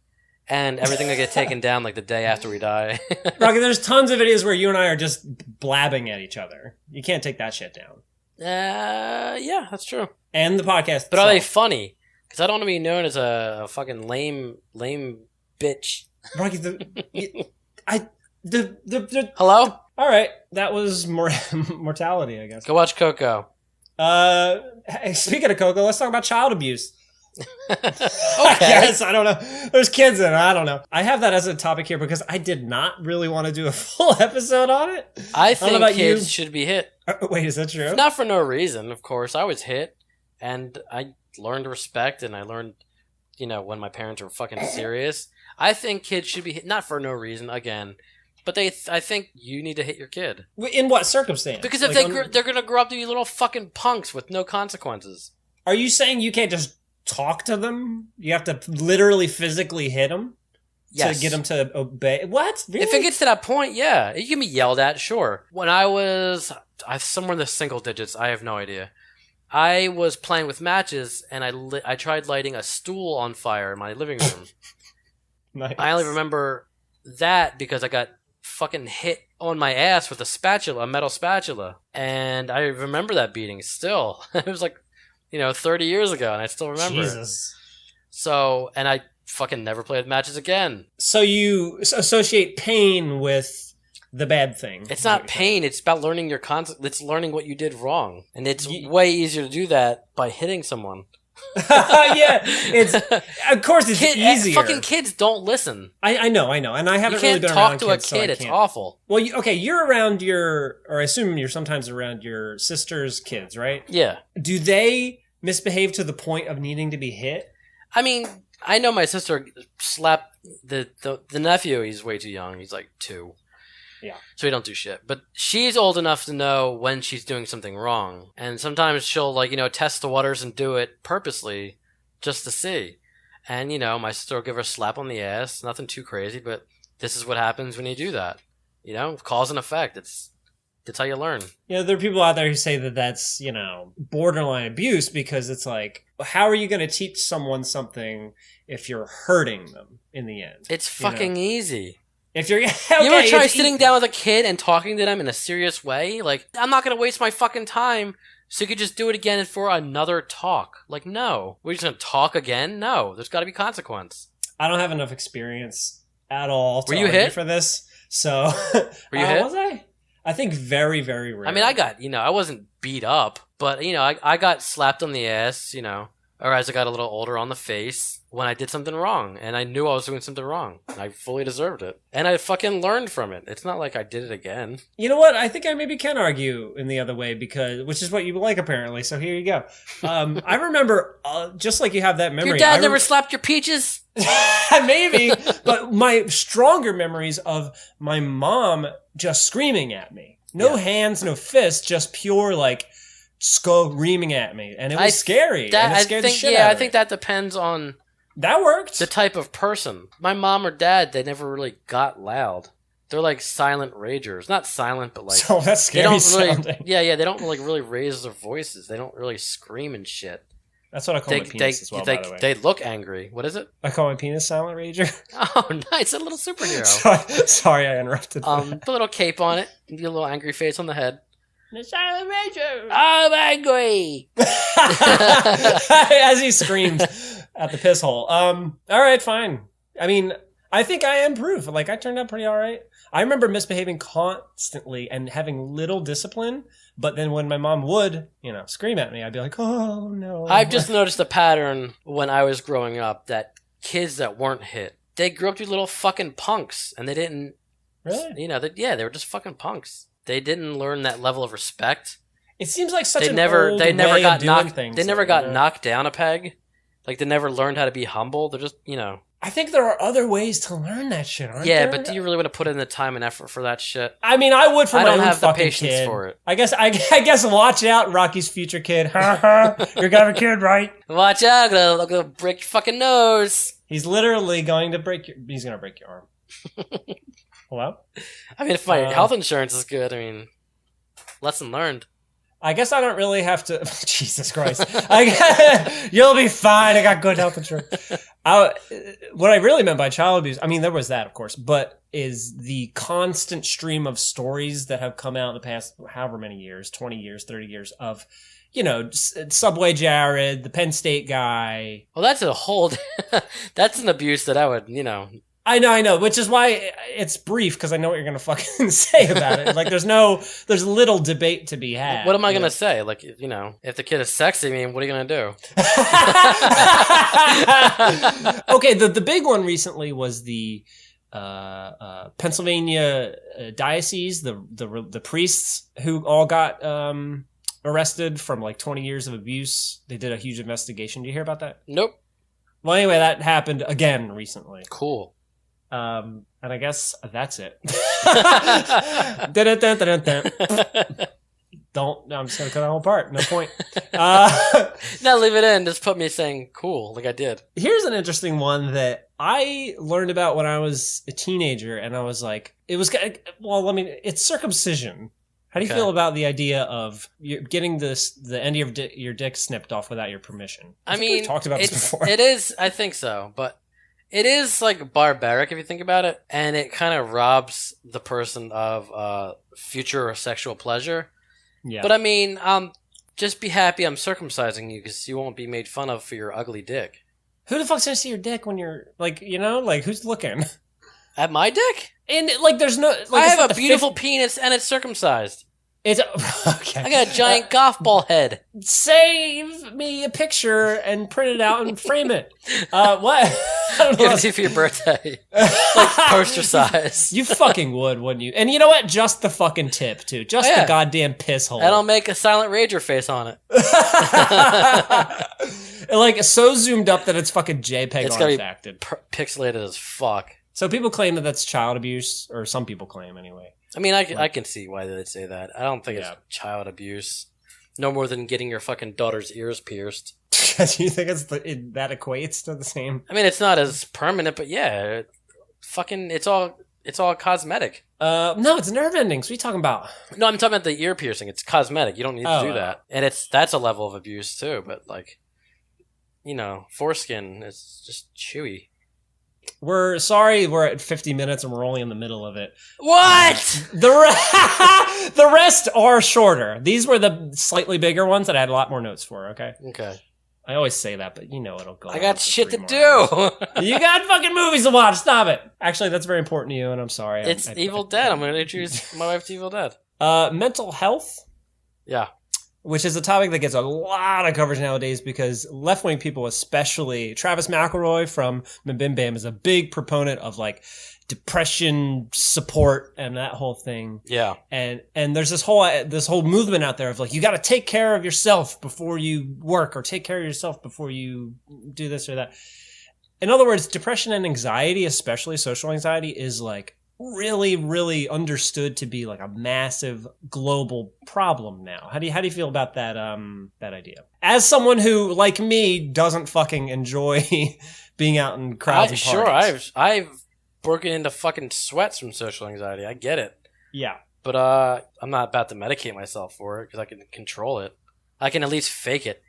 And everything will get taken down like the day after we die. Rocky, there's tons of videos where you and I are just blabbing at each other. You can't take that shit down. Yeah, that's true. And the podcast. But are they funny? Because I don't want to be known as a fucking lame bitch. Rocky, Hello? All right, that was mortality, I guess. Go watch Coco. Hey, speaking of Coco, let's talk about child abuse. Okay. Yes, I don't know. There's kids in it. I don't know. I have that as a topic here because I did not really want to do a full episode on it. I think kids should be hit. Wait, is that true? Not for no reason, of course. I was hit, and I learned respect, and I learned, when my parents were fucking serious. I think kids should be hit, not for no reason, again. But I think you need to hit your kid. In what circumstance? Because if they're going to grow up to be little fucking punks with no consequences. Are you saying you can't just talk to them? You have to literally physically hit them to get them to obey? What? Really? If it gets to that point, yeah. You can be yelled at, sure. When I was somewhere in the single digits, I have no idea. I was playing with matches, and I tried lighting a stool on fire in my living room. Nice. I only remember that because I got fucking hit on my ass with a metal spatula. And I remember that beating still. It was like, 30 years ago, and I still remember. Jesus. So, and I fucking never played matches again. So you associate pain with the bad thing. It's not pain. It's about learning your concept. It's learning what you did wrong. And it's way easier to do that by hitting someone. Yeah, of course it's easier. Fucking kids don't listen. I know, and I haven't really been around kids. You can't talk to a kid. It's awful. Well, you're around or I assume you're sometimes around your sister's kids, right? Yeah. Do they misbehave to the point of needing to be hit? I mean, I know my sister slapped the nephew. He's way too young. He's like 2. Yeah. So he don't do shit. But she's old enough to know when she's doing something wrong. And sometimes she'll, test the waters and do it purposely just to see. And, my sister will give her a slap on the ass. Nothing too crazy, but this is what happens when you do that. Cause and effect. That's how you learn. There are people out there who say that that's, borderline abuse because it's like, how are you going to teach someone something if you're hurting them in the end? It's fucking easy. If you're, okay, you ever try sitting down with a kid and talking to them in a serious way? Like, I'm not going to waste my fucking time, so you could just do it again for another talk. Like, no. We're just going to talk again? No. There's got to be consequence. I don't have enough experience at all to Were you argue hit for this. So, were you hit? Was I? I think very, very rare. I mean, I got, I wasn't beat up, but, I got slapped on the ass, or as I got a little older on the face when I did something wrong. And I knew I was doing something wrong. And I fully deserved it. And I fucking learned from it. It's not like I did it again. You know what? I think I maybe can argue in the other way which is what you like apparently. So here you go. I remember, just like you have that memory. Your dad never slapped your peaches? Maybe. But my stronger memories of my mom just screaming at me. No hands, no fists, just pure screaming at me, and it was scary. And it scared the shit out of me. I think that depends on that worked. The type of person. My mom or dad, they never really got loud. They're like silent ragers. Not silent, but so that's scary sounding. Yeah, they don't really raise their voices. They don't really scream and shit. That's what I call my penis as well, by the way. They look angry. What is it? I call my penis silent rager. Oh, nice. A little superhero. Sorry, I interrupted. Put a little cape on it. Get a little angry face on the head. The silent rager. I'm angry. As he screams at the piss hole. All right, fine. I mean, I think I am proof. I turned out pretty all right. I remember misbehaving constantly and having little discipline. But then when my mom would, scream at me, I'd be like, oh, no. I've just noticed a pattern when I was growing up that kids that weren't hit, they grew up to be little fucking punks. And they didn't... Really? They were just fucking punks. They didn't learn that level of respect. It seems like such they an never old they never way got of doing knocked. things. They never got knocked down a peg. They never learned how to be humble. They're just I think there are other ways to learn that shit, aren't there? Yeah, but do you really want to put in the time and effort for that shit? I mean, I would for my own fucking kid. I don't have the patience for it. I guess watch out, Rocky's future kid. You're gonna have a kid, right? Watch out, I'm gonna break your fucking nose. He's literally going to he's gonna break your arm. Hello? I mean, if my health insurance is good, lesson learned. I guess I don't really have to. Jesus Christ. You'll be fine. I got good health insurance. What I really meant by child abuse, I mean, there was that, of course, but is the constant stream of stories that have come out in the past however many years, 20 years, 30 years of, Subway Jared, the Penn State guy. Well, that's a whole. That's an abuse that I would, I know, which is why it's brief, because I know what you're going to fucking say about it. Like, there's little debate to be had. What am I going to say? Like, if the kid is sexy, I mean, what are you going to do? Okay, the big one recently was the Pennsylvania diocese, the priests who all got arrested from like 20 years of abuse. They did a huge investigation. Did you hear about that? Nope. Well, anyway, that happened again recently. Cool. And I guess that's it. No, I'm just going to cut that whole part. No point. No, leave it in. Just put me saying cool, like I did. Here's an interesting one that I learned about when I was a teenager, and I was like, it's circumcision. How do you feel about the idea of getting the end of your dick snipped off without your permission? I mean, we've talked about this before. It is, I think so, but it is like barbaric if you think about it, and it kind of robs the person of future sexual pleasure. Yeah. But I mean, just be happy I'm circumcising you because you won't be made fun of for your ugly dick. Who the fuck's gonna see your dick when you're who's looking at my dick? And there's no. I have a beautiful penis and it's circumcised. It's okay. I got a giant golf ball head. Save me a picture and print it out and frame it. What? I don't know. Give it to you for your birthday. Like poster size. You fucking would, wouldn't you? And you know what? Just the fucking tip, too. Just the goddamn piss hole. And I'll make a Silent Rager face on it. Like, so zoomed up that it's fucking JPEG artifacted. It's gotta be pixelated as fuck. So people claim that that's child abuse, or some people claim anyway. I mean, I can see why they'd say that. I don't think it's child abuse. No more than getting your fucking daughter's ears pierced. Do you think that equates to the same? I mean, it's not as permanent, but yeah, it's all cosmetic. No, it's nerve endings. What are you talking about? No, I'm talking about the ear piercing. It's cosmetic. You don't need to do that, and that's a level of abuse too. But foreskin is just chewy. We're sorry we're at 50 minutes and we're only in the middle of it. What? The rest are shorter. These were the slightly bigger ones that I had a lot more notes for, okay? Okay. I always say that, but it'll go. I got shit to do. You got fucking movies to watch. Stop it. Actually, that's very important to you, and I'm sorry. It's Evil Dead. I'm going to introduce my wife to Evil Dead. Mental health? Yeah. Which is a topic that gets a lot of coverage nowadays because left-wing people, especially Travis McElroy from Bim Bam, is a big proponent of depression support and that whole thing. Yeah. And there's this whole movement out there of you got to take care of yourself before you work, or take care of yourself before you do this or that. In other words, depression and anxiety, especially social anxiety, is really, really understood to be a massive global problem now. How do you feel about that idea? As someone who, like me, doesn't fucking enjoy being out in crowds and parties. Sure, I've broken into fucking sweats from social anxiety. I get it. Yeah. But I'm not about to medicate myself for it because I can control it. I can at least fake it.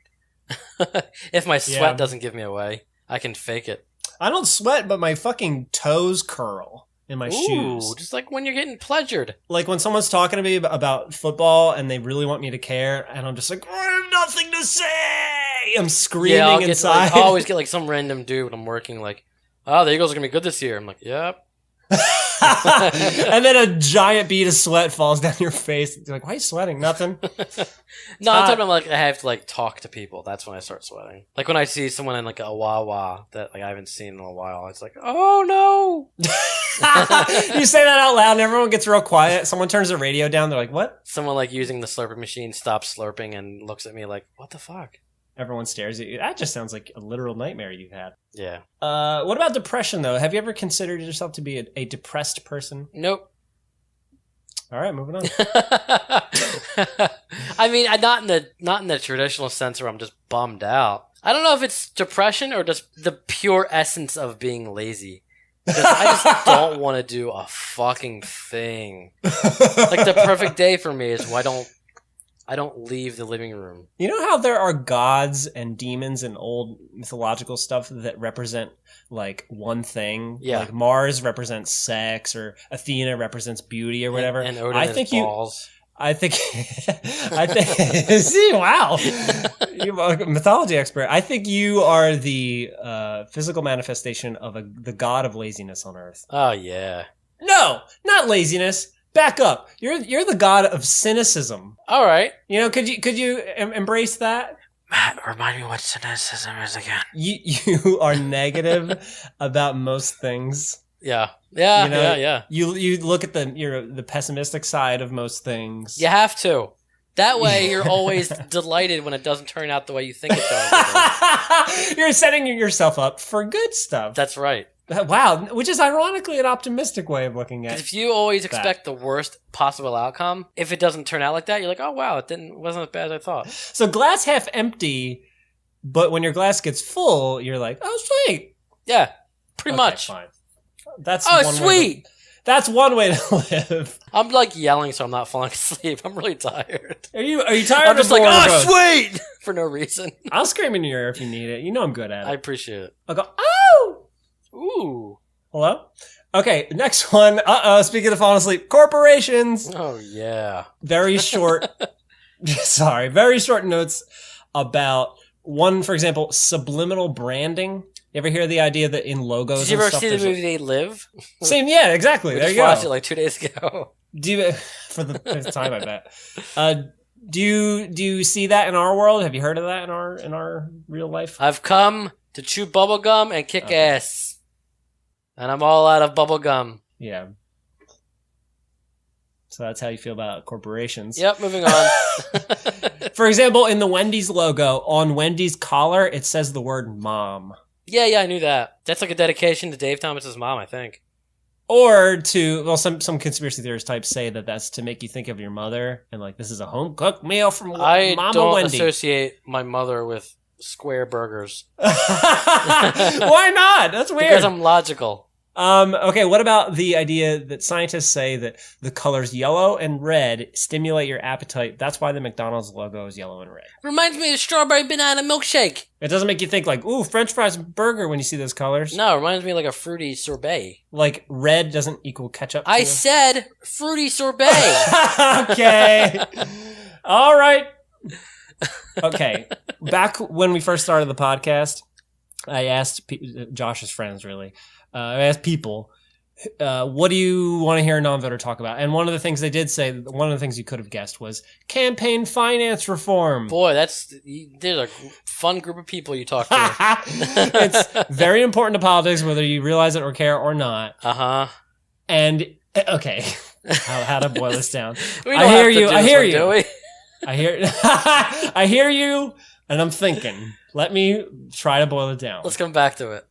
If my sweat doesn't give me away, I can fake it. I don't sweat, but my fucking toes curl in my shoes. Just like when you're getting pleasured. Like when someone's talking to me about football and they really want me to care, and I'm just like, I have nothing to say. I'm screaming inside. I always get some random dude when I'm working oh, the Eagles are going to be good this year. I'm like, yep. And then a giant bead of sweat falls down your face. You're like, why are you sweating? Nothing. No, I'm talking about I have to talk to people. That's when I start sweating. Like when I see someone in a Wawa that I haven't seen in a while, it's like, oh no. You say that out loud and everyone gets real quiet. Someone turns the radio down. They're like, what? Someone using the slurping machine stops slurping and looks at me like, what the fuck? Everyone stares at you. That just sounds like a literal nightmare you've had. Yeah. What about depression, though? Have you ever considered yourself to be a depressed person? Nope. All right, moving on. I mean, not in the traditional sense where I'm just bummed out. I don't know if it's depression or just the pure essence of being lazy. Because I just don't want to do a fucking thing. The perfect day for me is when I don't I don't leave the living room. You know how there are gods and demons in old mythological stuff that represent like one thing? Yeah. Like Mars represents sex, or Athena represents beauty, or whatever. And Odin is balls. I think see, wow. You're a mythology expert. I think you are the physical manifestation of the god of laziness on Earth. Oh yeah. No, not laziness. Back up. You're the god of cynicism. All right. You know, could you embrace that? Matt, remind me what cynicism is again. You are negative about most things. Yeah. You look at the pessimistic side of most things. You have to. That way, you're always delighted when it doesn't turn out the way you think it's going. You're setting yourself up for good stuff. That's right. Wow, which is ironically an optimistic way of looking at it. If you always expect the worst possible outcome, if it doesn't turn out like that, you're like, oh wow, wasn't as bad as I thought. So glass half empty, but when your glass gets full, you're like, oh sweet. Yeah, pretty much. Fine. That's sweet. That's one way to live. I'm like yelling, so I'm not falling asleep. I'm really tired. Are you tired? I'm just like, oh sweet, for no reason. I'll scream in your ear if you need it. You know I'm good at it. I appreciate it. I'll go, oh. Ooh. Hello? Okay, next one. Speaking of falling asleep, corporations. Oh, yeah. Very short, very short notes about one, for example, subliminal branding. You ever hear the idea that in logos Did you and ever stuff, see the movie They Live? Same, yeah, exactly. There you go. I watched it like 2 days ago. Do you, for the fifth time, I bet. Do you see that in our world? Have you heard of that in our real life? I've come to chew bubblegum and kick ass. And I'm all out of bubblegum. Yeah. So that's how you feel about corporations. Yep, moving on. For example, in the Wendy's logo, on Wendy's collar, it says the word mom. Yeah, I knew that. That's like a dedication to Dave Thomas's mom, I think. Or to, well, some conspiracy theorist types say that that's to make you think of your mother, and like, this is a home-cooked meal from Mama Wendy. I don't associate my mother with square burgers. Why not? That's weird. Because I'm logical. Okay, what about the idea that scientists say that the colors yellow and red stimulate your appetite? That's why the McDonald's logo is yellow and red. Reminds me of strawberry banana milkshake. It doesn't make you think like, ooh, French fries and burger when you see those colors. No, it reminds me of like a fruity sorbet. Like red doesn't equal ketchup. I said fruity sorbet. Okay. All right. Okay. Back when we first started the podcast, I asked Josh's friends, really. I asked people, what do you want to hear a non-voter talk about? And one of the things they did say, one of the things you could have guessed was campaign finance reform. Boy, there's a fun group of people you talk to. It's very important to politics, whether you realize it or care or not. Uh-huh. And, okay, how to boil this down. I hear you. I hear you, and I'm thinking. Let me try to boil it down. Let's come back to it.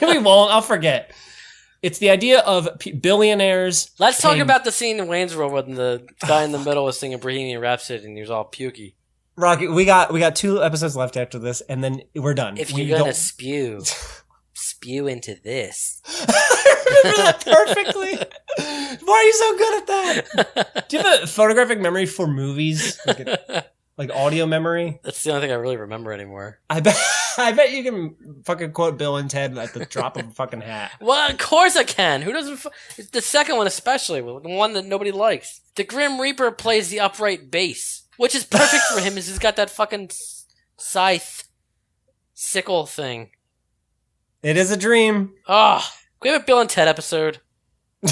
We won't. I'll forget. It's the idea of billionaires. Let's talk about the scene in Wayne's World when the guy in the middle was singing Bohemian Rhapsody and he was all pukey. Rocky, we got 2 episodes left after this, and then we're done. If you're gonna spew into this. I remember that perfectly. Why are you so good at that? Do you have a photographic memory for movies? Like audio memory? That's the only thing I really remember anymore. I bet you can fucking quote Bill and Ted at the drop of a fucking hat. Well, of course I can. Who doesn't? The second one especially, the one that nobody likes. The Grim Reaper plays the upright bass, which is perfect for him, as he's got that fucking scythe sickle thing. It is a dream. Oh, can we have a Bill and Ted episode? I'm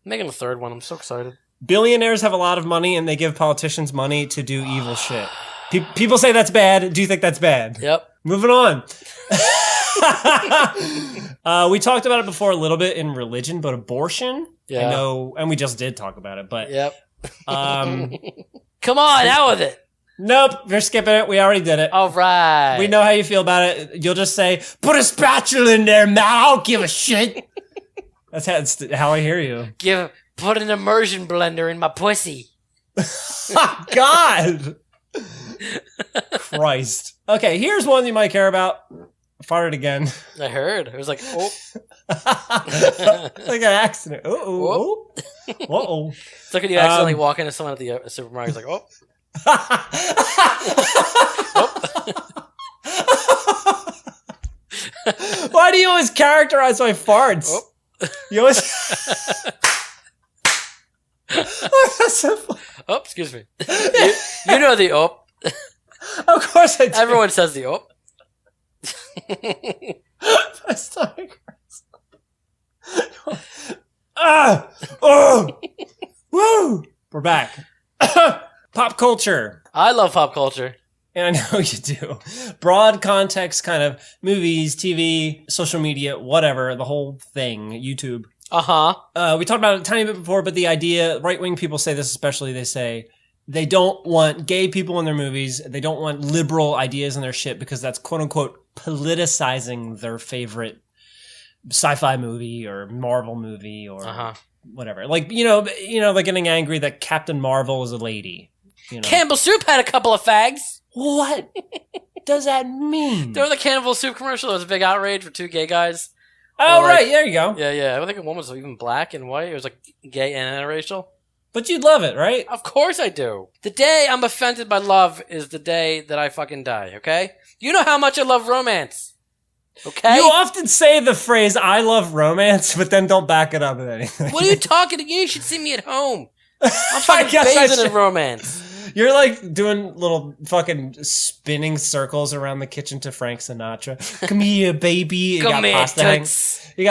making a 3rd one. I'm so excited. Billionaires have a lot of money, and they give politicians money to do evil shit. People say that's bad. Do you think that's bad? Yep. Moving on. We talked about it before a little bit in religion, but abortion? Yeah. I know, and we just did talk about it, but... Yep. Come on, out with it. Nope, we're skipping it. We already did it. All right. We know how you feel about it. You'll just say, put a spatula in there, man. I don't give a shit. That's how I hear you. Put an immersion blender in my pussy. God. Christ. Okay, here's one you might care about. farted again. I heard. It was like, oh. Like an accident. Oh. Uh-oh. It's like when you accidentally walk into someone at the supermarket. It's like, oh. Why do you always characterize my farts? Oh. You always... That's so funny. Oh, excuse me. You know the oh. Of course I do. Everyone says the oh. My stomach hurts. Oh! Woo! We're back. Pop culture. I love pop culture. And I know you do. Broad context kind of movies, TV, social media, whatever, the whole thing, YouTube. Uh-huh. We talked about it a tiny bit before, but the idea, right-wing people say this especially, they say they don't want gay people in their movies. They don't want liberal ideas in their shit because that's quote-unquote politicizing their favorite sci-fi movie or Marvel movie or whatever. Like, they're getting angry that Captain Marvel is a lady. Campbell Soup had a couple of fags. What does that mean? There was the Campbell Soup commercial. There was a big outrage for two gay guys. Oh, right. There you go. Yeah. I think one was even black and white. It was like gay and interracial. But you'd love it, right? Of course I do. The day I'm offended by love is the day that I fucking die, okay? You know how much I love romance. Okay? You often say the phrase, I love romance, but then don't back it up with anything. What are you talking about? You should see me at home. I'm fucking bathing in romance. You're like doing little fucking spinning circles around the kitchen to Frank Sinatra. Come here, baby. You got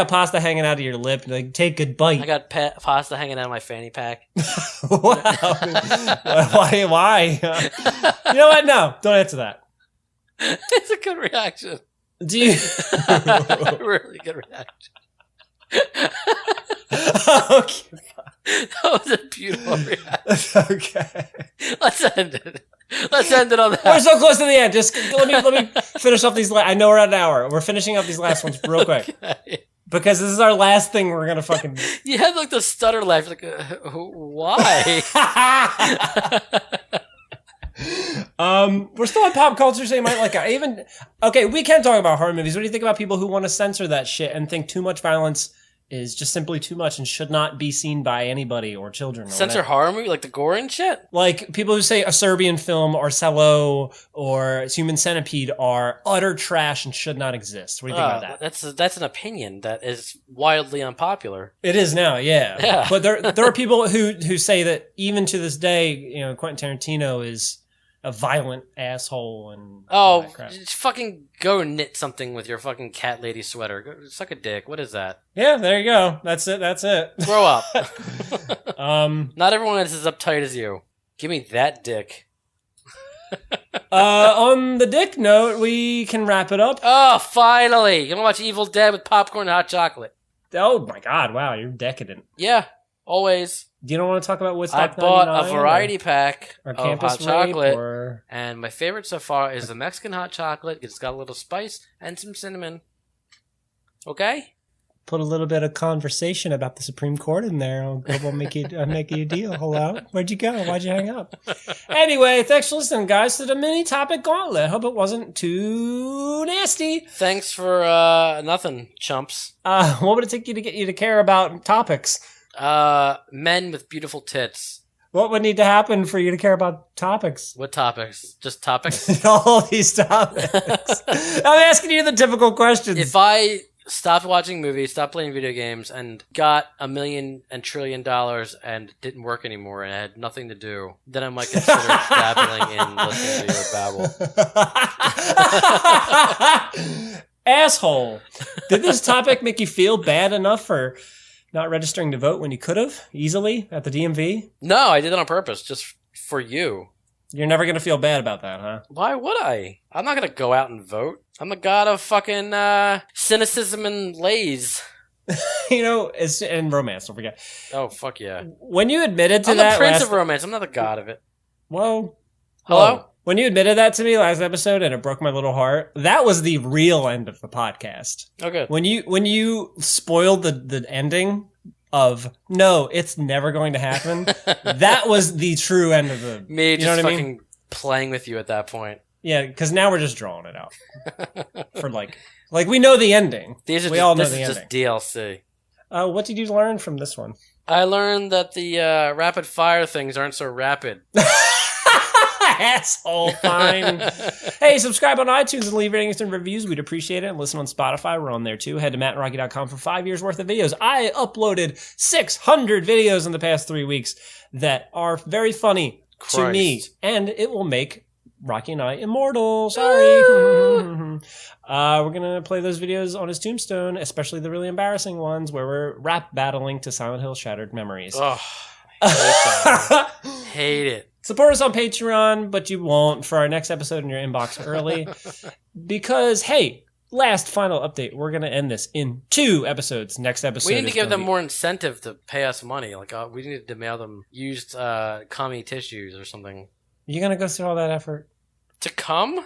pasta hanging out of your lip. Like, take a bite. I got pasta hanging out of my fanny pack. Wow. Why? You know what? No, don't answer that. It's a good reaction. Do you? Really good reaction. Okay. That was a beautiful reaction. Okay. Let's end it. Let's end it on that. We're so close to the end. Just let me finish off these. I know we're at an hour. We're finishing up these last ones real quick. Okay. Because this is our last thing we're gonna fucking. You had like the stutter laugh. Like, why? We're still on pop culture, so you might like okay, we can talk about horror movies. What do you think about people who want to censor that shit and think too much violence is just simply too much and should not be seen by anybody or children? Or Censor horror movie? Like the gore and shit? Like people who say a Serbian film or Cello or Human Centipede are utter trash and should not exist. What do you think about that? That's an opinion that is wildly unpopular. It is now, yeah. But there are people who say that even to this day, Quentin Tarantino is a violent asshole and just fucking go knit something with your fucking cat lady sweater. Go suck a dick. What is that? Yeah, there you go. That's it. Grow up. Not everyone is as uptight as you. Give me that dick. On the dick note, we can wrap it up. Oh, finally! You want to watch Evil Dead with popcorn and hot chocolate? Oh my god! Wow, you're decadent. Yeah, always. You don't want to talk about Woodstock? I bought a variety pack of Campus hot chocolate, or... and my favorite so far is the Mexican hot chocolate. It's got a little spice and some cinnamon. Okay? Put a little bit of conversation about the Supreme Court in there. I'll make you a deal. Hello? Where'd you go? Why'd you hang up? Anyway, thanks for listening, guys, to the mini topic gauntlet. Hope it wasn't too nasty. Thanks for nothing, chumps. What would it take you to get you to care about topics? Men with beautiful tits. What would need to happen for you to care about topics? What topics? Just topics? All these topics. I'm asking you the typical questions. If I stopped watching movies, stopped playing video games, and got $1 million and $1 trillion and didn't work anymore and I had nothing to do, then I might consider dabbling in listening to your babble. Asshole. Did this topic make you feel bad enough for not registering to vote when you could have easily at the DMV? No, I did it on purpose, just for you. You're never going to feel bad about that, huh? Why would I? I'm not going to go out and vote. I'm the god of fucking cynicism and lays. It's in romance, don't forget. Oh, fuck yeah. When you admitted to I'm that the prince of romance. I'm not the god of it. Whoa. Hello? When you admitted that to me last episode and it broke my little heart, that was the real end of the podcast. Oh, good. When you spoiled the ending of, no, it's never going to happen, that was the true end of the... Me just fucking playing with you at that point. Yeah, because now we're just drawing it out. For Like, we know the ending. This all know is the just ending. DLC. What did you learn from this one? I learned that the rapid fire things aren't so rapid. Asshole, fine. Hey, subscribe on iTunes and leave ratings and reviews. We'd appreciate it. And listen on Spotify. We're on there too. Head to mattandrocky.com for 5 years worth of videos. I uploaded 600 videos in the past 3 weeks that are very funny to me. And it will make Rocky and I immortal. Sorry. We're going to play those videos on his tombstone, especially the really embarrassing ones where we're rap battling to Silent Hill Shattered Memories. Oh, I hate it. Support us on Patreon, but you won't for our next episode in your inbox early. Because, hey, last final update. We're going to end this in 2 episodes. Next episode. We need to give them more incentive to pay us money. Like, we need to mail them used commie tissues or something. You going to go through all that effort? To come?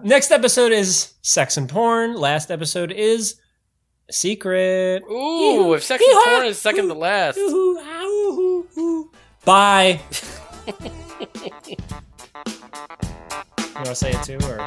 Next episode is sex and porn. Last episode is secret. Ooh, if sex and porn is second to last. Bye. You want to say it too, or?